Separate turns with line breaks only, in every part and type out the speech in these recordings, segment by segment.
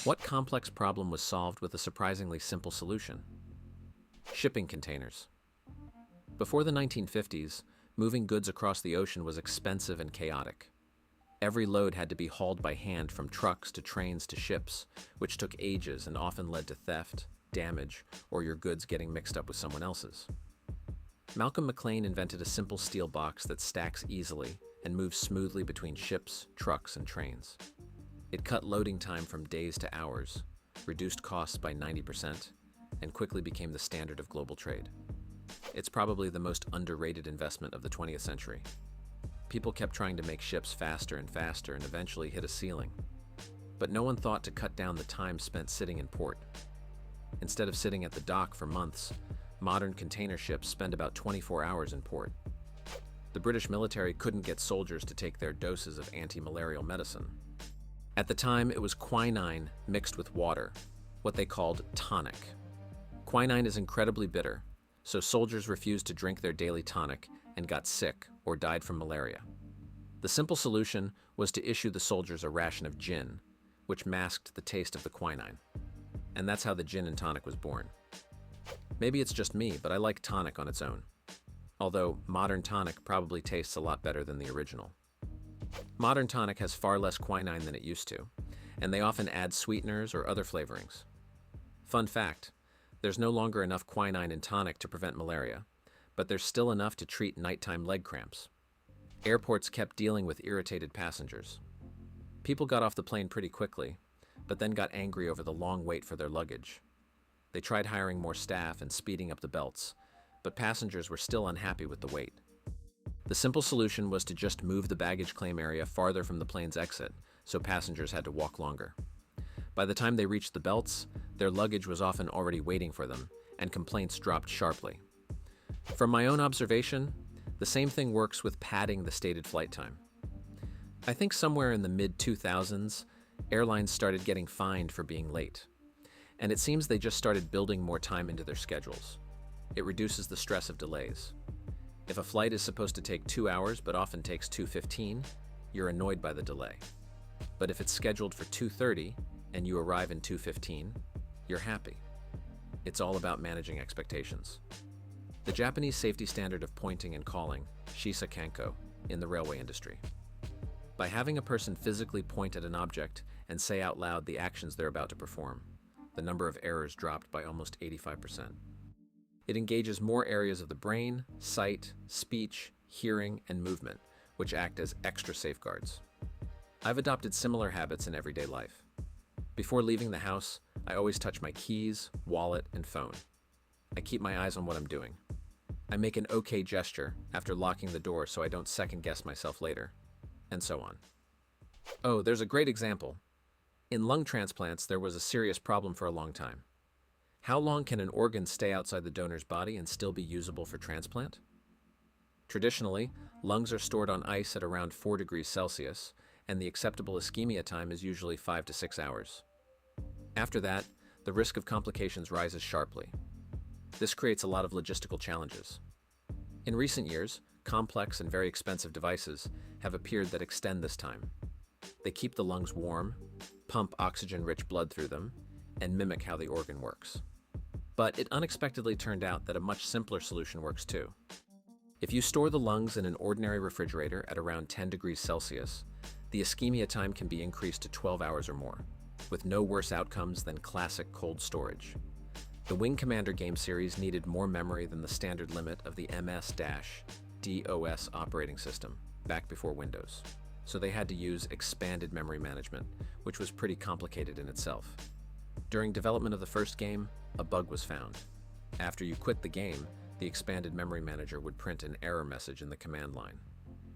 What complex problem was solved with a surprisingly simple solution? Shipping containers. Before the 1950s, moving goods across the ocean was expensive and chaotic. Every load had to be hauled by hand from trucks to trains to ships, which took ages and often led to theft, damage, or your goods getting mixed up with someone else's. Malcolm McLean invented a simple steel box that stacks easily and moves smoothly between ships, trucks, and trains. It cut loading time from days to hours, reduced costs by 90%, and quickly became the standard of global trade. It's probably the most underrated investment of the 20th century. People kept trying to make ships faster and faster and eventually hit a ceiling. But no one thought to cut down the time spent sitting in port. Instead of sitting at the dock for months, modern container ships spend about 24 hours in port. The British military couldn't get soldiers to take their doses of anti-malarial medicine. At the time, it was quinine mixed with water, what they called tonic. Quinine is incredibly bitter, so soldiers refused to drink their daily tonic and got sick or died from malaria. The simple solution was to issue the soldiers a ration of gin, which masked the taste of the quinine. And that's how the gin and tonic was born. Maybe it's just me, but I like tonic on its own. Although modern tonic probably tastes a lot better than the original. Modern tonic has far less quinine than it used to, and they often add sweeteners or other flavorings. Fun fact, there's no longer enough quinine in tonic to prevent malaria, but there's still enough to treat nighttime leg cramps. Airports kept dealing with irritated passengers. People got off the plane pretty quickly, but then got angry over the long wait for their luggage. They tried hiring more staff and speeding up the belts, but passengers were still unhappy with the wait. The simple solution was to just move the baggage claim area farther from the plane's exit, so passengers had to walk longer. By the time they reached the belts, their luggage was often already waiting for them, and complaints dropped sharply. From my own observation, the same thing works with padding the stated flight time. I think somewhere in the mid-2000s, airlines started getting fined for being late. And it seems they just started building more time into their schedules. It reduces the stress of delays. If a flight is supposed to take 2 hours but often takes 2:15, you're annoyed by the delay. But if it's scheduled for 2:30 and you arrive in 2:15, you're happy. It's all about managing expectations. The Japanese safety standard of pointing and calling, shisa kanko, in the railway industry. By having a person physically point at an object and say out loud the actions they're about to perform, the number of errors dropped by almost 85%. It engages more areas of the brain, sight, speech, hearing, and movement, which act as extra safeguards. I've adopted similar habits in everyday life. Before leaving the house, I always touch my keys, wallet, and phone. I keep my eyes on what I'm doing. I make an okay gesture after locking the door so I don't second-guess myself later, and so on. Oh, there's a great example. In lung transplants, there was a serious problem for a long time. How long can an organ stay outside the donor's body and still be usable for transplant? Traditionally, lungs are stored on ice at around 4 degrees Celsius, and the acceptable ischemia time is usually 5 to 6 hours. After that, the risk of complications rises sharply. This creates a lot of logistical challenges. In recent years, complex and very expensive devices have appeared that extend this time. They keep the lungs warm, pump oxygen-rich blood through them, and mimic how the organ works. But it unexpectedly turned out that a much simpler solution works too. If you store the lungs in an ordinary refrigerator at around 10 degrees Celsius, the ischemia time can be increased to 12 hours or more, with no worse outcomes than classic cold storage. The Wing Commander game series needed more memory than the standard limit of the MS-DOS operating system, back before Windows. So they had to use expanded memory management, which was pretty complicated in itself. During development of the first game, a bug was found. After you quit the game, the expanded memory manager would print an error message in the command line.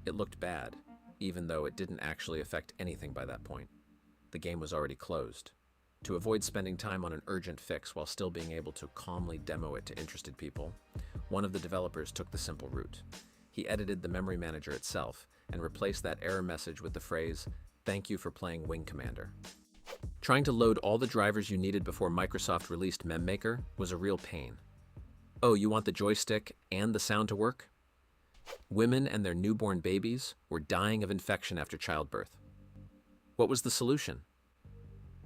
It looked bad, even though it didn't actually affect anything by that point. The game was already closed. To avoid spending time on an urgent fix while still being able to calmly demo it to interested people, one of the developers took the simple route. He edited the memory manager itself and replaced that error message with the phrase, "Thank you for playing Wing Commander." Trying to load all the drivers you needed before Microsoft released MemMaker was a real pain. Oh, you want the joystick and the sound to work? Women and their newborn babies were dying of infection after childbirth. What was the solution?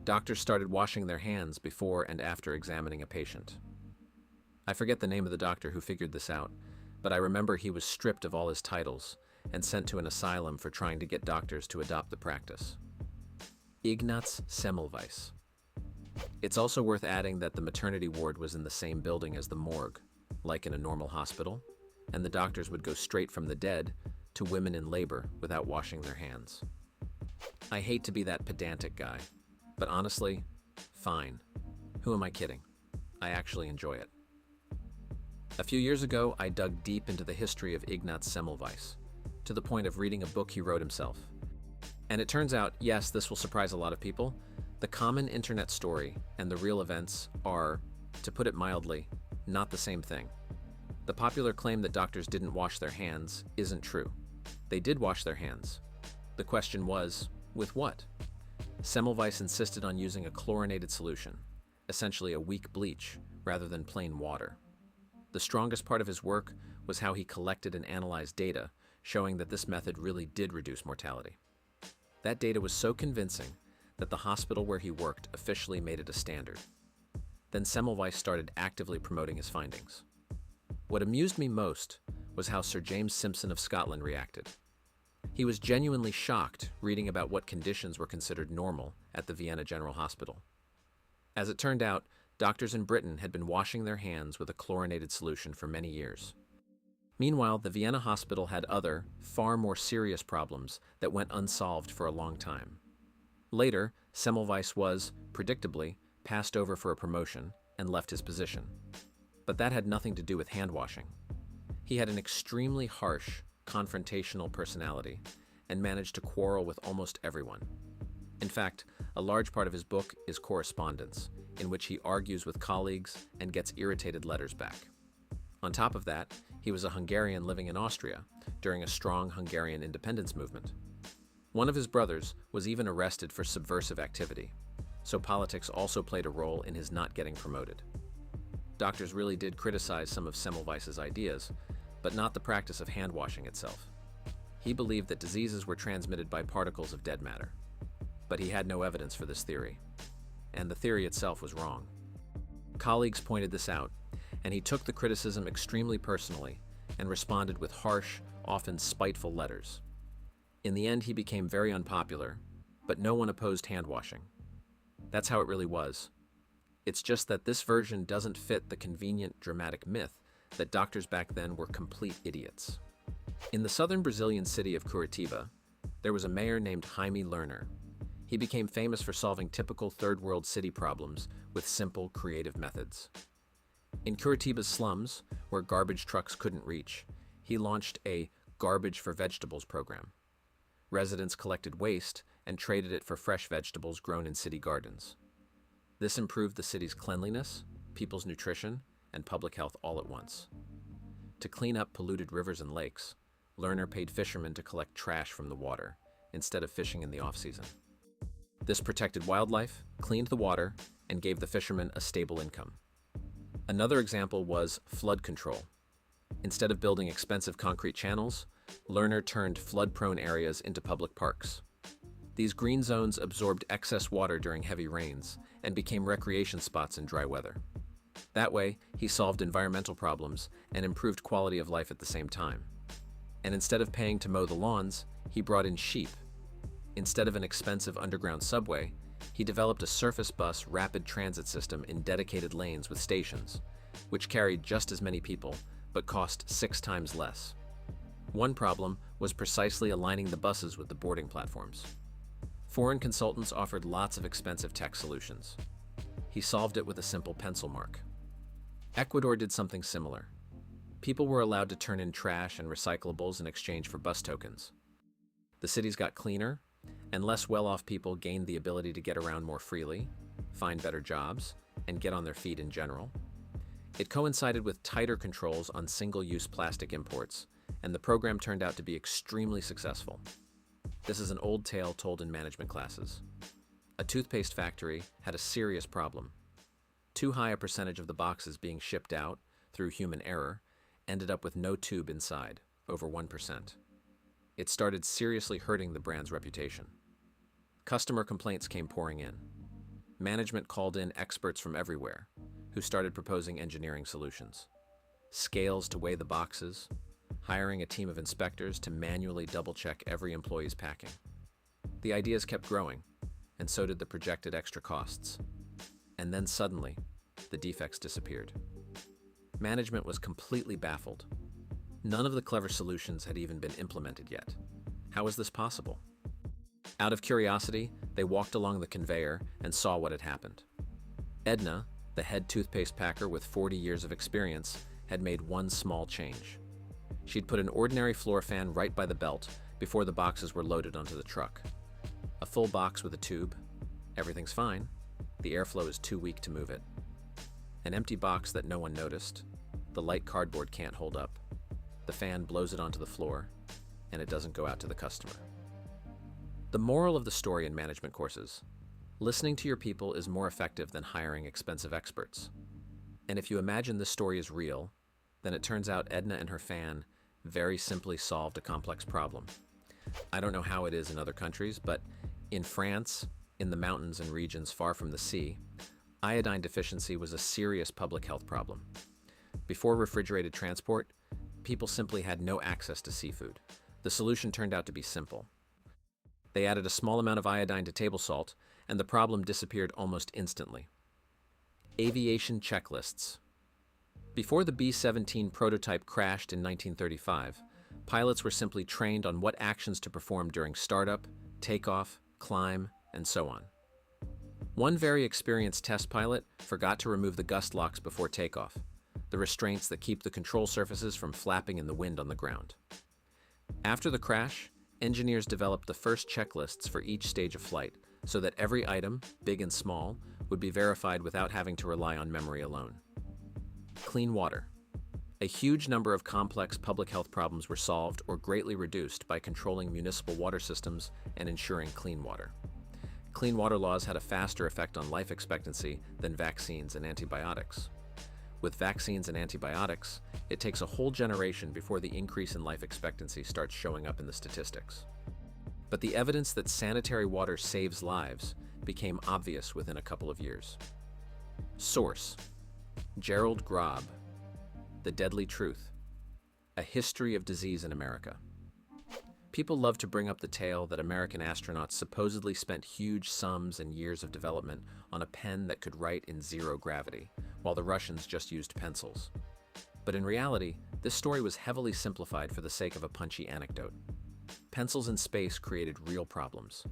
Doctors started washing their hands before and after examining a patient. I forget the name of the doctor who figured this out, but I remember he was stripped of all his titles and sent to an asylum for trying to get doctors to adopt the practice. Ignaz Semmelweis. It's also worth adding that the maternity ward was in the same building as the morgue, like in a normal hospital, and the doctors would go straight from the dead to women in labor without washing their hands. I hate to be that pedantic guy, but honestly, fine. Who am I kidding? I actually enjoy it. A few years ago, I dug deep into the history of Ignaz Semmelweis, to the point of reading a book he wrote himself. And it turns out, yes, this will surprise a lot of people, the common internet story and the real events are, to put it mildly, not the same thing. The popular claim that doctors didn't wash their hands isn't true. They did wash their hands. The question was, with what? Semmelweis insisted on using a chlorinated solution, essentially a weak bleach, rather than plain water. The strongest part of his work was how he collected and analyzed data, showing that this method really did reduce mortality. That data was so convincing that the hospital where he worked officially made it a standard. Then Semmelweis started actively promoting his findings. What amused me most was how Sir James Simpson of Scotland reacted. He was genuinely shocked reading about what conditions were considered normal at the Vienna General Hospital. As it turned out, doctors in Britain had been washing their hands with a chlorinated solution for many years. Meanwhile, the Vienna hospital had other, far more serious problems that went unsolved for a long time. Later, Semmelweis was, predictably, passed over for a promotion and left his position. But that had nothing to do with hand washing. He had an extremely harsh, confrontational personality and managed to quarrel with almost everyone. In fact, a large part of his book is correspondence, in which he argues with colleagues and gets irritated letters back. On top of that, he was a Hungarian living in Austria during a strong Hungarian independence movement. One of his brothers was even arrested for subversive activity, so politics also played a role in his not getting promoted. Doctors really did criticize some of Semmelweis's ideas, but not the practice of hand washing itself. He believed that diseases were transmitted by particles of dead matter, but he had no evidence for this theory, and the theory itself was wrong. Colleagues pointed this out, and he took the criticism extremely personally and responded with harsh, often spiteful letters. In the end, he became very unpopular, but no one opposed hand washing. That's how it really was. It's just that this version doesn't fit the convenient, dramatic myth that doctors back then were complete idiots. In the southern Brazilian city of Curitiba, there was a mayor named Jaime Lerner. He became famous for solving typical third-world city problems with simple, creative methods. In Curitiba's slums, where garbage trucks couldn't reach, he launched a garbage for vegetables program. Residents collected waste and traded it for fresh vegetables grown in city gardens. This improved the city's cleanliness, people's nutrition, and public health all at once. To clean up polluted rivers and lakes, Lerner paid fishermen to collect trash from the water instead of fishing in the off-season. This protected wildlife, cleaned the water, and gave the fishermen a stable income. Another example was flood control. Instead of building expensive concrete channels, Lerner turned flood-prone areas into public parks. These green zones absorbed excess water during heavy rains and became recreation spots in dry weather. That way, he solved environmental problems and improved quality of life at the same time. And instead of paying to mow the lawns, he brought in sheep. Instead of an expensive underground subway, he developed a surface bus rapid transit system in dedicated lanes with stations, which carried just as many people but cost 6 times less. One problem was precisely aligning the buses with the boarding platforms. Foreign consultants offered lots of expensive tech solutions. He solved it with a simple pencil mark. Ecuador did something similar. People were allowed to turn in trash and recyclables in exchange for bus tokens. The cities got cleaner, and less well-off people gained the ability to get around more freely, find better jobs, and get on their feet in general. It coincided with tighter controls on single-use plastic imports, and the program turned out to be extremely successful. This is an old tale told in management classes. A toothpaste factory had a serious problem. Too high a percentage of the boxes being shipped out, through human error, ended up with no tube inside, over 1%. It started seriously hurting the brand's reputation. Customer complaints came pouring in. Management called in experts from everywhere, who started proposing engineering solutions. Scales to weigh the boxes, hiring a team of inspectors to manually double-check every employee's packing. The ideas kept growing, and so did the projected extra costs. And then suddenly, the defects disappeared. Management was completely baffled. None of the clever solutions had even been implemented yet. How was this possible? Out of curiosity, they walked along the conveyor and saw what had happened. Edna, the head toothpaste packer with 40 years of experience, had made one small change. She'd put an ordinary floor fan right by the belt before the boxes were loaded onto the truck. A full box with a tube. Everything's fine. The airflow is too weak to move it. An empty box that no one noticed. The light cardboard can't hold up. The fan blows it onto the floor, and it doesn't go out to the customer. The moral of the story in management courses: listening to your people is more effective than hiring expensive experts. And if you imagine this story is real, then it turns out Edna and her fan very simply solved a complex problem. I don't know how it is in other countries, but in France, in the mountains and regions far from the sea, iodine deficiency was a serious public health problem. Before refrigerated transport, people simply had no access to seafood. The solution turned out to be simple. They added a small amount of iodine to table salt, and the problem disappeared almost instantly. Aviation checklists. Before the B-17 prototype crashed in 1935, pilots were simply trained on what actions to perform during startup, takeoff, climb, and so on. One very experienced test pilot forgot to remove the gust locks before takeoff, the restraints that keep the control surfaces from flapping in the wind on the ground. After the crash, engineers developed the first checklists for each stage of flight so that every item, big and small, would be verified without having to rely on memory alone. Clean water. A huge number of complex public health problems were solved or greatly reduced by controlling municipal water systems and ensuring clean water. Clean water laws had a faster effect on life expectancy than vaccines and antibiotics. With vaccines and antibiotics, it takes a whole generation before the increase in life expectancy starts showing up in the statistics. But the evidence that sanitary water saves lives became obvious within a couple of years. Source: Gerald Grob, The Deadly Truth, A History of Disease in America. People love to bring up the tale that American astronauts supposedly spent huge sums and years of development on a pen that could write in zero gravity, while the Russians just used pencils. But in reality, this story was heavily simplified for the sake of a punchy anecdote. Pencils in space created real problems.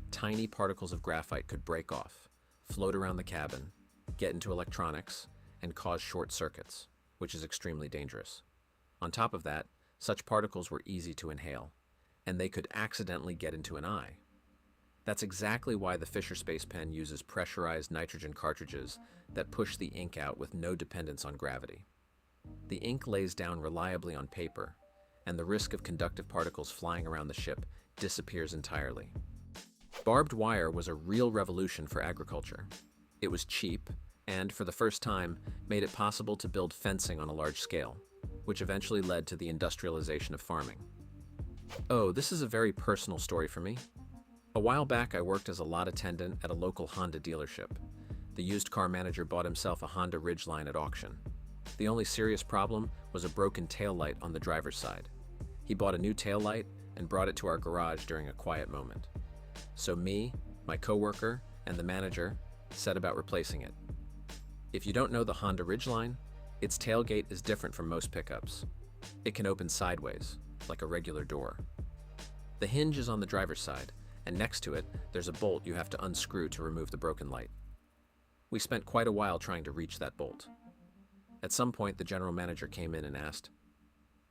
Tiny particles of graphite could break off, float around the cabin, get into electronics, and cause short circuits, which is extremely dangerous. On top of that, such particles were easy to inhale, and they could accidentally get into an eye. That's exactly why the Fisher Space Pen uses pressurized nitrogen cartridges that push the ink out with no dependence on gravity. The ink lays down reliably on paper, and the risk of conductive particles flying around the ship disappears entirely. Barbed wire was a real revolution for agriculture. It was cheap, and for the first time, made it possible to build fencing on a large scale, which eventually led to the industrialization of farming. Oh, this is a very personal story for me. A while back, I worked as a lot attendant at a local Honda dealership. The used car manager bought himself a Honda Ridgeline at auction. The only serious problem was a broken taillight on the driver's side. He bought a new taillight and brought it to our garage during a quiet moment. So me, my coworker, and the manager set about replacing it. If you don't know the Honda Ridgeline, its tailgate is different from most pickups. It can open sideways, like a regular door. The hinge is on the driver's side, and next to it, there's a bolt you have to unscrew to remove the broken light. We spent quite a while trying to reach that bolt. At some point, the general manager came in and asked,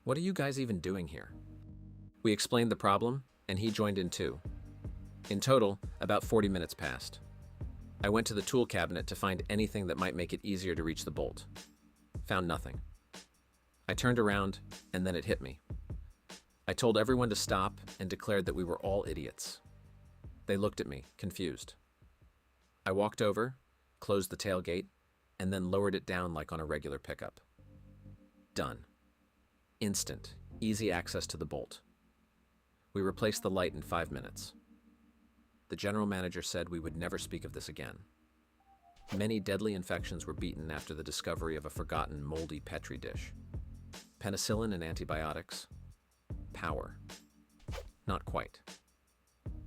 "What are you guys even doing here?" We explained the problem, and he joined in too. In total, about 40 minutes passed. I went to the tool cabinet to find anything that might make it easier to reach the bolt. Found nothing. I turned around, and then it hit me. I told everyone to stop and declared that we were all idiots. They looked at me, confused. I walked over, closed the tailgate, and then lowered it down like on a regular pickup. Done. Instant, easy access to the bolt. We replaced the light in 5 minutes. The general manager said we would never speak of this again. Many deadly infections were beaten after the discovery of a forgotten moldy Petri dish. Penicillin and antibiotics? Power. Not quite.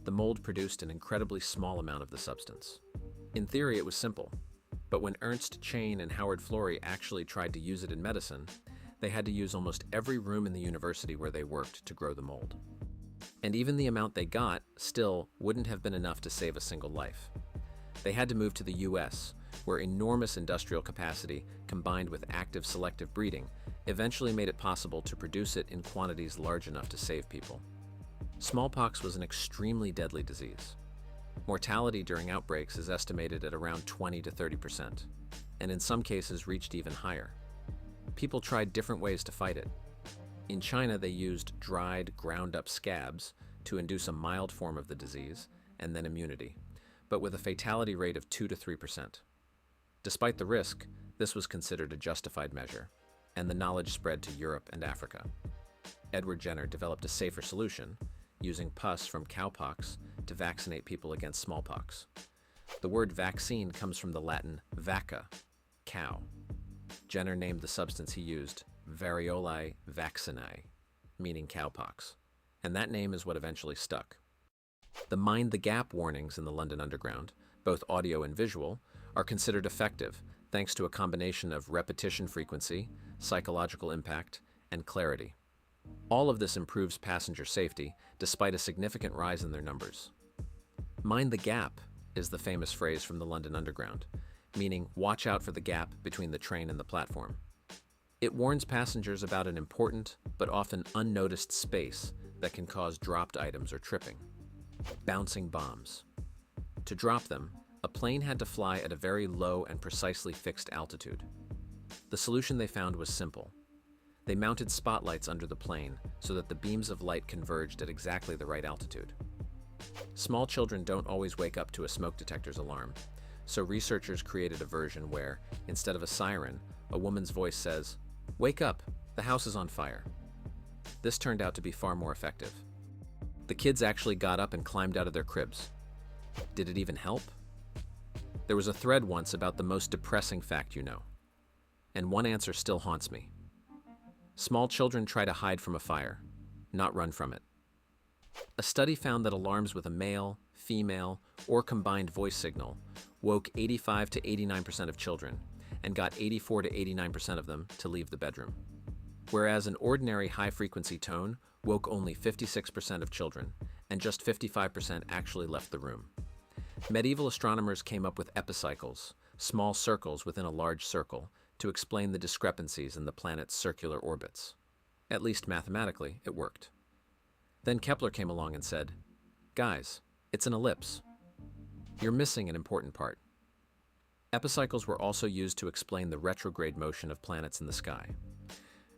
The mold produced an incredibly small amount of the substance. In theory, it was simple, but when Ernst Chain and Howard Florey actually tried to use it in medicine, they had to use almost every room in the university where they worked to grow the mold. And even the amount they got still wouldn't have been enough to save a single life. They had to move to the US, where enormous industrial capacity combined with active selective breeding eventually made it possible to produce it in quantities large enough to save people. Smallpox was an extremely deadly disease. Mortality during outbreaks is estimated at around 20 to 30%, and in some cases reached even higher. People tried different ways to fight it. In China, they used dried, ground-up scabs to induce a mild form of the disease and then immunity, but with a fatality rate of 2 to 3%. Despite the risk, this was considered a justified measure, and the knowledge spread to Europe and Africa. Edward Jenner developed a safer solution, using pus from cowpox to vaccinate people against smallpox. The word vaccine comes from the Latin vacca, cow. Jenner named the substance he used variolae vaccinae, meaning cowpox, and that name is what eventually stuck. The Mind the Gap warnings in the London Underground, both audio and visual, are considered effective thanks to a combination of repetition frequency, psychological impact, and clarity. All of this improves passenger safety despite a significant rise in their numbers. Mind the gap is the famous phrase from the London Underground, meaning watch out for the gap between the train and the platform. It warns passengers about an important but often unnoticed space that can cause dropped items or tripping. Bouncing bombs. To drop them, a plane had to fly at a very low and precisely fixed altitude. The solution they found was simple. They mounted spotlights under the plane so that the beams of light converged at exactly the right altitude. Small children don't always wake up to a smoke detector's alarm, so researchers created a version where, instead of a siren, a woman's voice says, "Wake up, the house is on fire." This turned out to be far more effective. The kids actually got up and climbed out of their cribs. Did it even help? There was a thread once about the most depressing fact you know, and one answer still haunts me. Small children try to hide from a fire, not run from it. A study found that alarms with a male, female, or combined voice signal woke 85 to 89% of children and got 84 to 89% of them to leave the bedroom, whereas an ordinary high-frequency tone woke only 56% of children and just 55% actually left the room. Medieval astronomers came up with epicycles, small circles within a large circle, to explain the discrepancies in the planet's circular orbits. At least mathematically, it worked. Then Kepler came along and said, "Guys, it's an ellipse. You're missing an important part." Epicycles were also used to explain the retrograde motion of planets in the sky.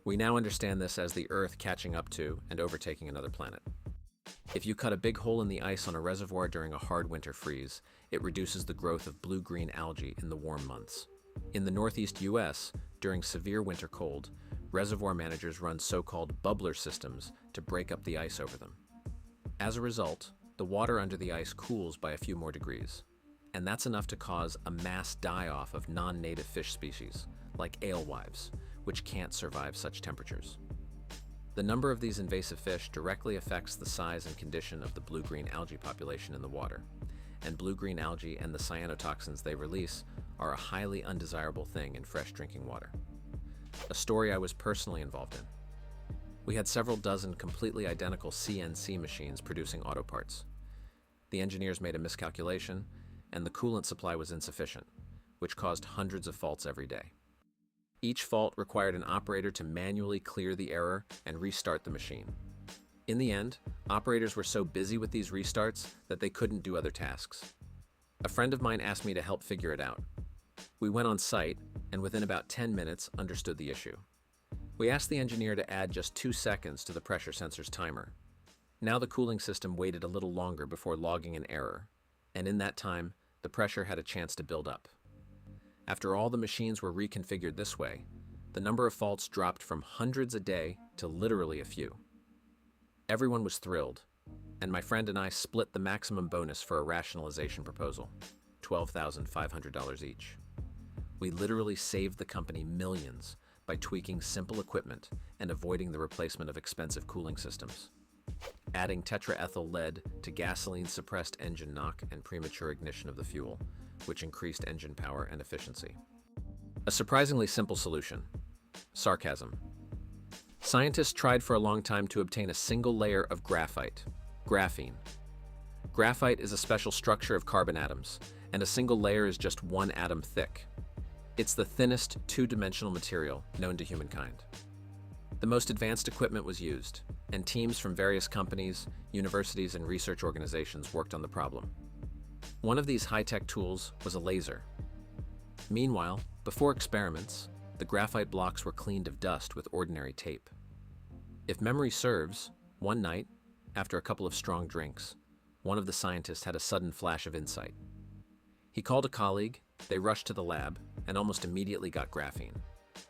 We now understand this as the Earth catching up to and overtaking another planet. If you cut a big hole in the ice on a reservoir during a hard winter freeze, it reduces the growth of blue-green algae in the warm months. In the northeast US, during severe winter cold, reservoir managers run so-called bubbler systems to break up the ice over them. As a result, the water under the ice cools by a few more degrees, and that's enough to cause a mass die-off of non-native fish species, like alewives, which can't survive such temperatures. The number of these invasive fish directly affects the size and condition of the blue-green algae population in the water, and blue-green algae and the cyanotoxins they release are a highly undesirable thing in fresh drinking water. A story I was personally involved in. We had several dozen completely identical CNC machines producing auto parts. The engineers made a miscalculation, and the coolant supply was insufficient, which caused hundreds of faults every day. Each fault required an operator to manually clear the error and restart the machine. In the end, operators were so busy with these restarts that they couldn't do other tasks. A friend of mine asked me to help figure it out. We went on site, and within about 10 minutes, understood the issue. We asked the engineer to add just 2 seconds to the pressure sensor's timer. Now the cooling system waited a little longer before logging an error, and in that time, the pressure had a chance to build up. After all the machines were reconfigured this way, the number of faults dropped from hundreds a day to literally a few. Everyone was thrilled, and my friend and I split the maximum bonus for a rationalization proposal, $12,500 each. We literally saved the company millions by tweaking simple equipment and avoiding the replacement of expensive cooling systems. Adding tetraethyl lead to gasoline suppressed engine knock and premature ignition of the fuel, which increased engine power and efficiency. A surprisingly simple solution. Sarcasm. Scientists tried for a long time to obtain a single layer of graphite, graphene. Graphite is a special structure of carbon atoms, and a single layer is just one atom thick. It's the thinnest two-dimensional material known to humankind. The most advanced equipment was used, and teams from various companies, universities, and research organizations worked on the problem. One of these high-tech tools was a laser. Meanwhile, before experiments, the graphite blocks were cleaned of dust with ordinary tape. If memory serves, one night, after a couple of strong drinks, one of the scientists had a sudden flash of insight. He called a colleague, they rushed to the lab, and almost immediately got graphene.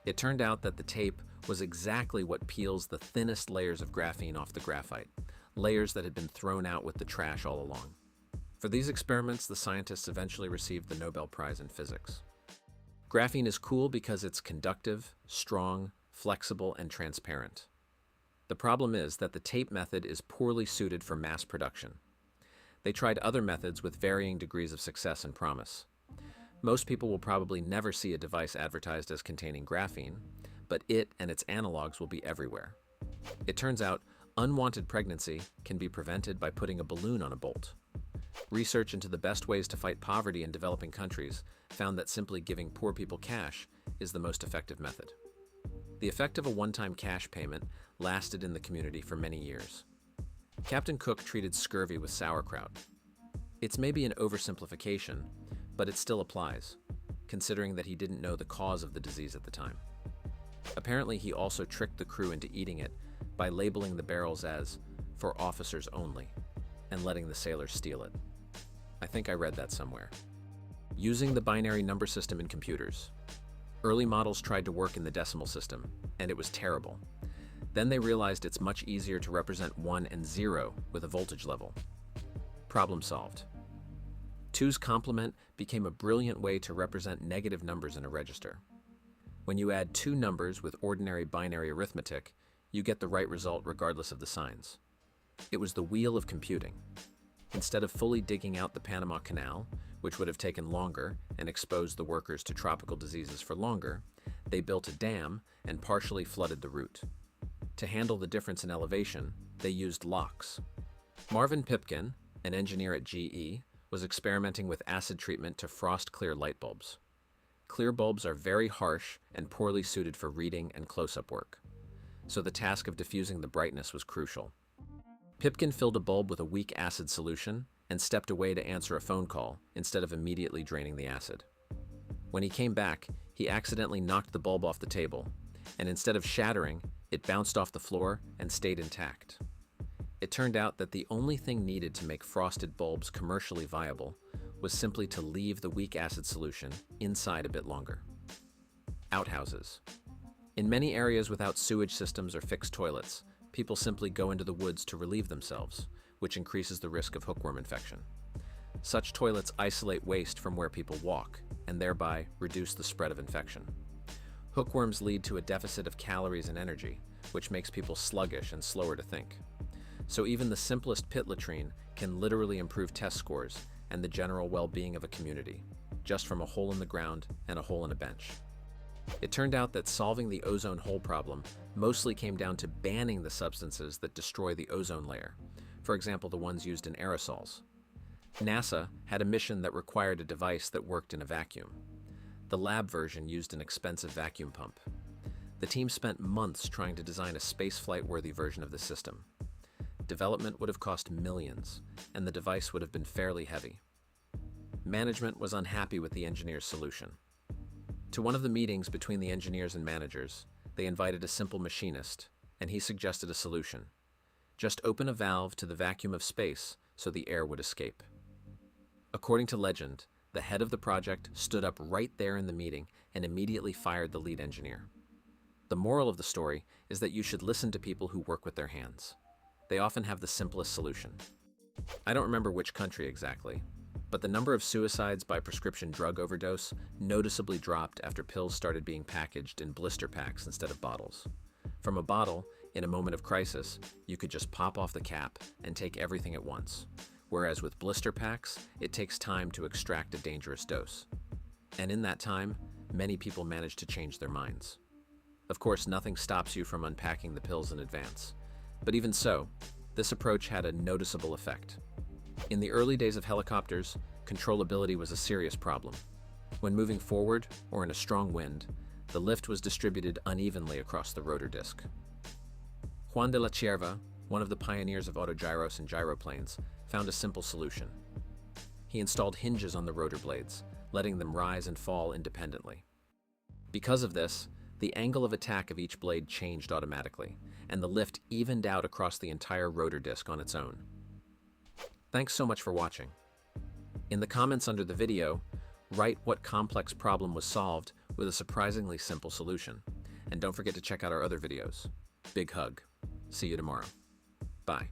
It turned out that the tape was exactly what peels the thinnest layers of graphene off the graphite, layers that had been thrown out with the trash all along. For these experiments, the scientists eventually received the Nobel Prize in physics. Graphene is cool because it's conductive, strong, flexible, and transparent. The problem is that the tape method is poorly suited for mass production. They tried other methods with varying degrees of success and promise. Most people will probably never see a device advertised as containing graphene, but it and its analogs will be everywhere. It turns out unwanted pregnancy can be prevented by putting a balloon on a bolt. Research into the best ways to fight poverty in developing countries found that simply giving poor people cash is the most effective method. The effect of a one-time cash payment lasted in the community for many years. Captain Cook treated scurvy with sauerkraut. It's maybe an oversimplification, but it still applies, considering that he didn't know the cause of the disease at the time. Apparently, he also tricked the crew into eating it by labeling the barrels as "for officers only" and letting the sailors steal it. I think I read that somewhere. Using the binary number system in computers. Early models tried to work in the decimal system, and it was terrible. Then they realized it's much easier to represent 1 and 0 with a voltage level. Problem solved. 2's complement became a brilliant way to represent negative numbers in a register. When you add two numbers with ordinary binary arithmetic, you get the right result regardless of the signs. It was the wheel of computing. Instead of fully digging out the Panama Canal, which would have taken longer and exposed the workers to tropical diseases for longer, they built a dam and partially flooded the route. To handle the difference in elevation, they used locks. Marvin Pipkin, an engineer at GE, was experimenting with acid treatment to frost-clear light bulbs. Clear bulbs are very harsh and poorly suited for reading and close-up work, so the task of diffusing the brightness was crucial. Pipkin filled a bulb with a weak acid solution and stepped away to answer a phone call instead of immediately draining the acid. When he came back, he accidentally knocked the bulb off the table, and instead of shattering, it bounced off the floor and stayed intact. It turned out that the only thing needed to make frosted bulbs commercially viable was simply to leave the weak acid solution inside a bit longer. Outhouses. In many areas without sewage systems or fixed toilets, people simply go into the woods to relieve themselves, which increases the risk of hookworm infection. Such toilets isolate waste from where people walk, and thereby reduce the spread of infection. Hookworms lead to a deficit of calories and energy, which makes people sluggish and slower to think. So even the simplest pit latrine can literally improve test scores and the general well-being of a community, just from a hole in the ground and a hole in a bench. It turned out that solving the ozone hole problem mostly came down to banning the substances that destroy the ozone layer, for example, the ones used in aerosols. NASA had a mission that required a device that worked in a vacuum. The lab version used an expensive vacuum pump. The team spent months trying to design a spaceflight-worthy version of the system. Development would have cost millions, and the device would have been fairly heavy. Management was unhappy with the engineer's solution. To one of the meetings between the engineers and managers, they invited a simple machinist, and he suggested a solution. Just open a valve to the vacuum of space so the air would escape. According to legend, the head of the project stood up right there in the meeting and immediately fired the lead engineer. The moral of the story is that you should listen to people who work with their hands. They often have the simplest solution. I don't remember which country exactly, But the number of suicides by prescription drug overdose noticeably dropped after pills started being packaged in blister packs instead of bottles. From a bottle, in a moment of crisis, you could just pop off the cap and take everything at once, whereas with blister packs, it takes time to extract a dangerous dose. And in that time, many people manage to change their minds. Of course, nothing stops you from unpacking the pills in advance. But even so, this approach had a noticeable effect. In the early days of helicopters, controllability was a serious problem. When moving forward or in a strong wind, the lift was distributed unevenly across the rotor disc. Juan de la Cierva, one of the pioneers of autogyros and gyroplanes, found a simple solution. He installed hinges on the rotor blades, letting them rise and fall independently. Because of this, the angle of attack of each blade changed automatically, and the lift evened out across the entire rotor disc on its own. Thanks so much for watching. In the comments under the video, write what complex problem was solved with a surprisingly simple solution. And don't forget to check out our other videos. Big hug. See you tomorrow. Bye.